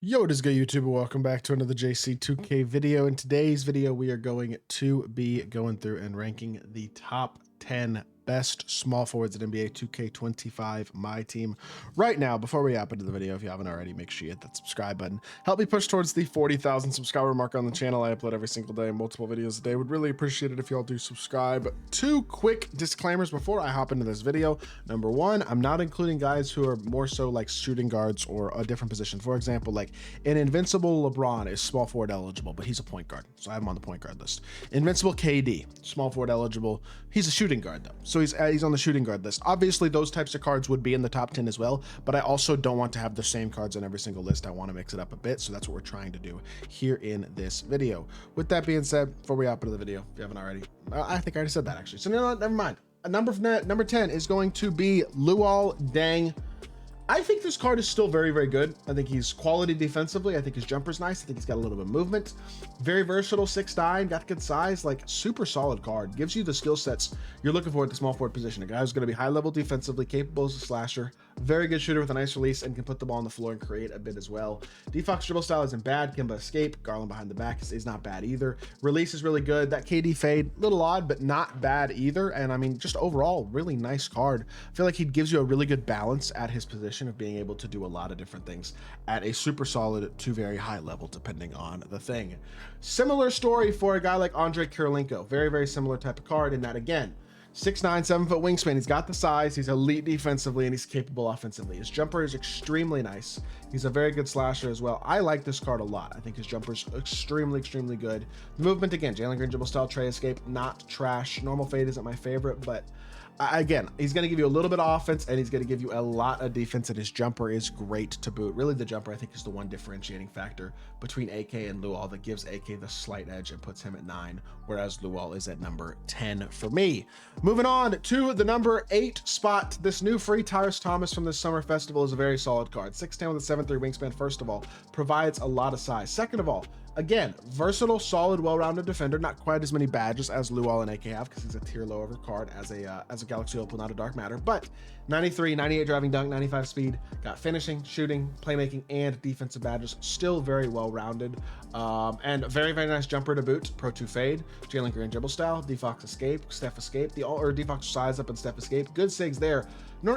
Yo, what is good, YouTube? Welcome back to another JC2K video. In today's video, we are going to be going through and ranking the top 10 best small forwards at NBA 2K25 MyTEAM. Right now, before we hop into the video, if you haven't already, make sure you hit that subscribe button. Help me push towards the 40,000 subscriber mark on the channel. I upload every single day, multiple videos a day. Would really appreciate it if y'all do subscribe. Two quick disclaimers before I hop into this video. Number one, I'm not including guys who are more so like shooting guards or a different position. For example, like an invincible LeBron is small forward eligible, but he's a point guard, so I have him on the point guard list. Invincible KD, small forward eligible. He's a shooting guard though, so he's on the shooting guard list. Obviously, those types of cards would be in the top 10 as well, but I also don't want to have the same cards on every single list. I want to mix it up a bit, so that's what we're trying to do here in this video. With that being said, before we hop into the video, if you haven't already, I think I already said that actually. So no, never mind. Number 10 is going to be Luol Deng. I think this card is still very, very good. I think he's quality defensively. I think his jumper's nice. I think he's got a little bit of movement. Very versatile, 6'9", got good size, like super solid card. Gives you the skill sets you're looking for at the small forward position. A guy who's going to be high level defensively, capable as a slasher, very good shooter with a nice release, and can put the ball on the floor and create a bit as well. Defox dribble style isn't bad. Kimba escape, Garland behind the back is not bad either. Release is really good. That KD fade, little odd, but not bad either. And I mean, just overall, really nice card. I feel like he gives you a really good balance at his position of being able to do a lot of different things at a super solid to very high level, depending on the thing. Similar story for a guy like Andre Kirilenko. Very, very similar type of card in that, again, 6'9", 7-foot wingspan. He's got the size, he's elite defensively, and he's capable offensively. His jumper is extremely nice. He's a very good slasher as well. I like this card a lot. I think his jumper's extremely, extremely good. The movement, again, Jalen Green dribble style, tray escape, not trash. Normal fade isn't my favorite, but again, he's going to give you a little bit of offense and he's going to give you a lot of defense, and his jumper is great to boot. Really, the jumper, I think, is the one differentiating factor between AK and Luol that gives AK the slight edge and puts him at 9, whereas Luol is at number 10 for me. Moving on to the number 8 spot. This new free Tyrese Thomas from the Summer Festival is a very solid card. 6'10" with a 7'3" wingspan, first of all, provides a lot of size. Second of all, again, versatile, solid, well-rounded defender. Not quite as many badges as Luol and AK have because he's a tier lower card as a Galaxy Opal, not a Dark Matter. But 93, 98 driving dunk, 95 speed, got finishing, shooting, playmaking, and defensive badges. Still very well-rounded. And very, very nice jumper to boot. Pro 2 fade, Jalen Green dribble style, Defox escape, Steph escape, Defox size up and Steph escape. Good sigs there.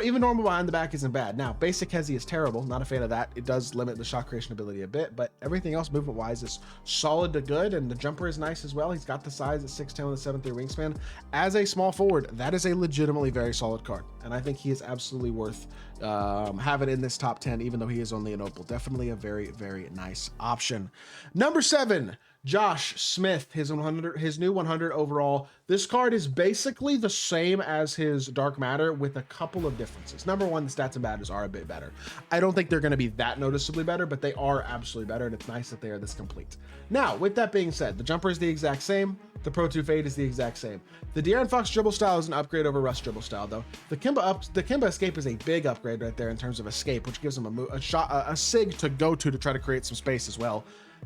Even normal behind the back isn't bad. Now, basic Hezi is terrible. Not a fan of that. It does limit the shot creation ability a bit, but everything else movement-wise is solid to good, and the jumper is nice as well. He's got the size at 6'10" with a 7'3" wingspan. As a small forward, that is a legitimately very solid card, and I think he is absolutely worth having in this top 10, even though he is only an opal. Definitely a very, very nice option. Number 7. Josh Smith, his new 100 overall. This card is basically the same as his Dark Matter with a couple of differences. Number one, the stats and badges are a bit better. I don't think they're going to be that noticeably better, but they are absolutely better, and it's nice that they are this complete. Now, with that being said, the jumper is the exact same. The Pro 2 fade is the exact same. The De'Aaron Fox dribble style is an upgrade over Russ dribble style, though. The Kimba escape is a big upgrade right there in terms of escape, which gives him a sig to go to try to create some space as well.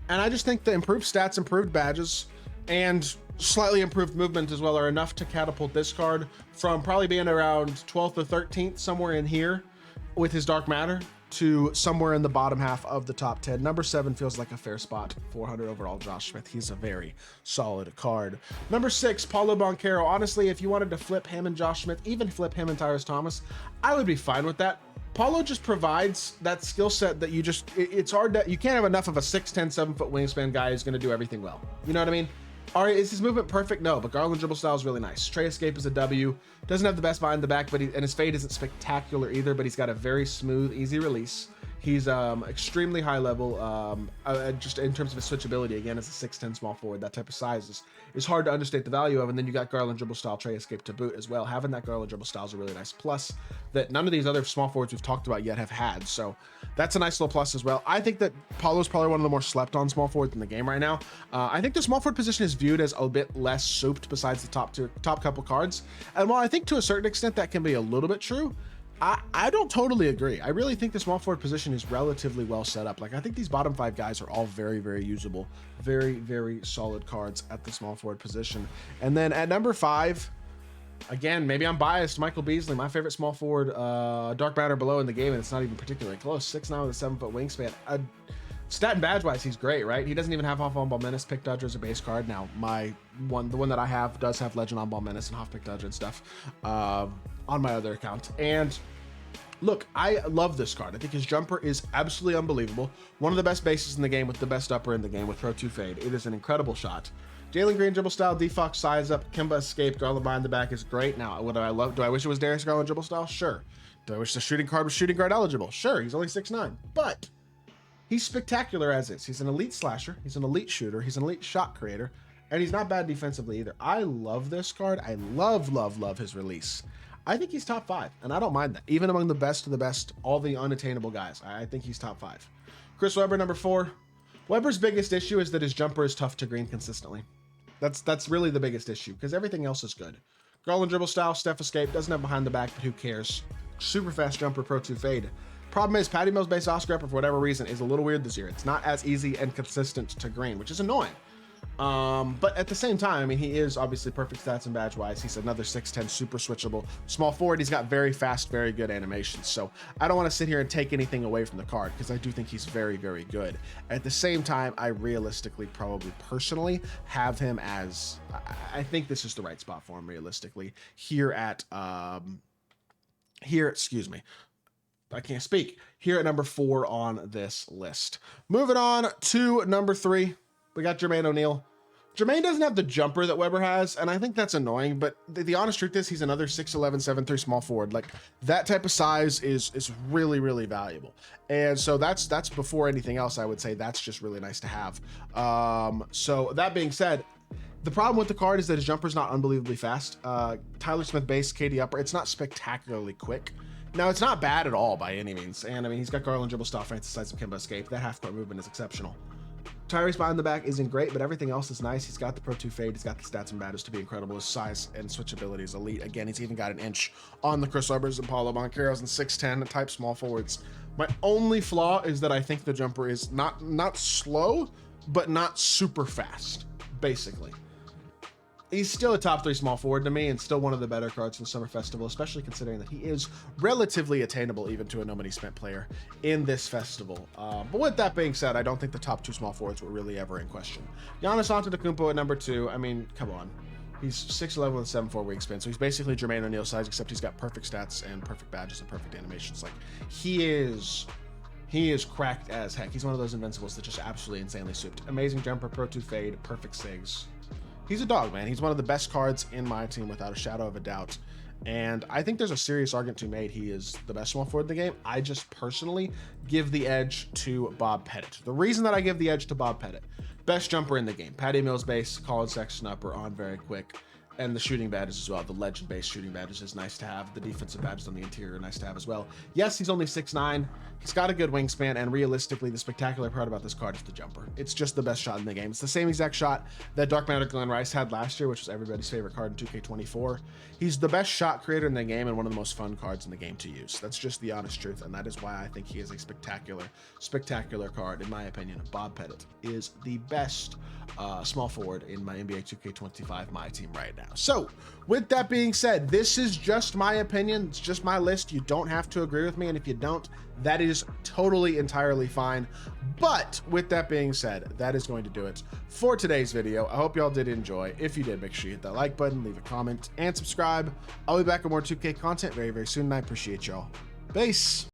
And I just think the improved stats, improved badges, and slightly improved movement as well are enough to catapult this card from probably being around 12th or 13th, somewhere in here with his Dark Matter, to somewhere in the bottom half of the top 10. Number 7 feels like a fair spot. 400 overall, Josh Smith. He's a very solid card. Number 6, Paulo Banchero. Honestly, if you wanted to flip him and Josh Smith, even flip him and Tyrese Thomas, I would be fine with that. Paulo just provides that skill set that it's hard that you can't have enough of a 6'10", 7-foot wingspan guy who's going to do everything well. You know what I mean? All right, is his movement perfect? No, but Garland dribble style is really nice. Tray escape is a W. Doesn't have the best behind the back, and his fade isn't spectacular either, but he's got a very smooth, easy release. He's extremely high level, just in terms of his switchability. Again, as a 6'10" small forward, that type of size is hard to understate the value of. And then you got Garland dribble style, tray escape to boot as well. Having that Garland dribble style is a really nice plus that none of these other small forwards we've talked about yet have had. So that's a nice little plus as well. I think that Paulo's probably one of the more slept on small forwards in the game right now. I think the small forward position is viewed as a bit less souped besides the top couple cards. And while I think to a certain extent that can be a little bit true, I don't totally agree. I really think the small forward position is relatively well set up. Like, I think these bottom 5 guys are all very, very usable, very, very solid cards at the small forward position. And then at number 5, again, maybe I'm biased. Michael Beasley, my favorite small forward, Dark Matter below in the game, and it's not even particularly close. 6'9" with a 7-foot wingspan. Stat and badge wise, he's great, right? He doesn't even have Off On-Ball Menace, Pick Dodger as a base card. Now, the one that I have does have Legend On-Ball Menace and Hoff Pick Dodger and stuff on my other account. And look, I love this card. I think his jumper is absolutely unbelievable. One of the best bases in the game with the best upper in the game with Pro 2 Fade. It is an incredible shot. Jalen Green dribble style, Defox size up, Kemba escape, Garland behind the back is great. Now, what do I love? Do I wish it was Darius Garland dribble style? Sure. Do I wish the shooting card was shooting guard eligible? Sure. He's only 6'9", but he's spectacular as is. He's an elite slasher. He's an elite shooter. He's an elite shot creator, and he's not bad defensively either. I love this card. I love his release. I think he's top 5, and I don't mind that. Even among the best of the best, all the unattainable guys, I think he's top 5. Chris Webber, number 4. Weber's biggest issue is that his jumper is tough to green consistently. That's really the biggest issue, because everything else is good. Garland dribble style, Steph escape, doesn't have behind the back, but who cares? Super fast jumper, Pro 2 Fade. Problem is, Patty Mills base Oscar for whatever reason is a little weird this year. It's not as easy and consistent to green, which is annoying. But at the same time, I mean, he is obviously perfect stats and badge wise. He's another 6'10", super switchable small forward. He's got very fast, very good animations. So I don't want to sit here and take anything away from the card, because I do think he's very, very good. At the same time, I realistically, probably personally, have him as, I think this is the right spot for him realistically here at, excuse me, I can't speak, here at number 4 on this list. Moving on to number 3, we got Jermaine O'Neal. Jermaine doesn't have the jumper that Weber has, and I think that's annoying, but the honest truth is he's another 6'11", 7'3" small forward. Like, that type of size is really, really valuable. And so that's before anything else, I would say that's just really nice to have. So that being said, the problem with the card is that his jumper's not unbelievably fast. Tyler Smith base, KD upper, it's not spectacularly quick. Now, it's not bad at all by any means. And I mean, he's got Garland dribble style, Francis size of Kemba escape. That half-court movement is exceptional. Tyrese behind the back isn't great, but everything else is nice. He's got the Pro 2 Fade. He's got the stats and badges to be incredible. His size and switchability is elite. Again, he's even got an inch on the Chris Webbers and Paulo Bancheros and 6'10" type small forwards. My only flaw is that I think the jumper is not slow, but not super fast, basically. He's still a top 3 small forward to me, and still one of the better cards in the Summer Festival, especially considering that he is relatively attainable even to a no money spent player in this festival. But with that being said, I don't think the top 2 small forwards were really ever in question. Giannis Antetokounmpo at number 2. I mean, come on. He's 6'11" with a 7'4" wingspan, so he's basically Jermaine O'Neal size, except he's got perfect stats and perfect badges and perfect animations. Like, he is cracked as heck. He's one of those invincibles that just absolutely insanely souped. Amazing jumper, Pro 2 Fade, perfect sigs. He's a dog, man. He's one of the best cards in my team without a shadow of a doubt. And I think there's a serious argument to be made. He is the best small forward in the game. I just personally give the edge to Bob Pettit. The reason that I give the edge to Bob Pettit, best jumper in the game. Patty Mills base, Colin Sexton upper on very quick. And the shooting badges as well. The legend-based shooting badges is nice to have. The defensive badges on the interior are nice to have as well. Yes, he's only 6'9". He's got a good wingspan, and realistically, the spectacular part about this card is the jumper. It's just the best shot in the game. It's the same exact shot that Dark Matter Glenn Rice had last year, which was everybody's favorite card in 2K24. He's the best shot creator in the game and one of the most fun cards in the game to use. That's just the honest truth, and that is why I think he is a spectacular, spectacular card, in my opinion. Bob Pettit is the best small forward in my NBA 2K25 MyTEAM right now. So, with that being said, this is just my opinion. It's just my list. You don't have to agree with me, and if you don't, that is totally, entirely fine. But with that being said, that is going to do it for today's video. I hope y'all did enjoy. If you did, make sure you hit that like button, leave a comment, and subscribe. I'll be back with more 2K content very, very soon, and I appreciate y'all. Peace.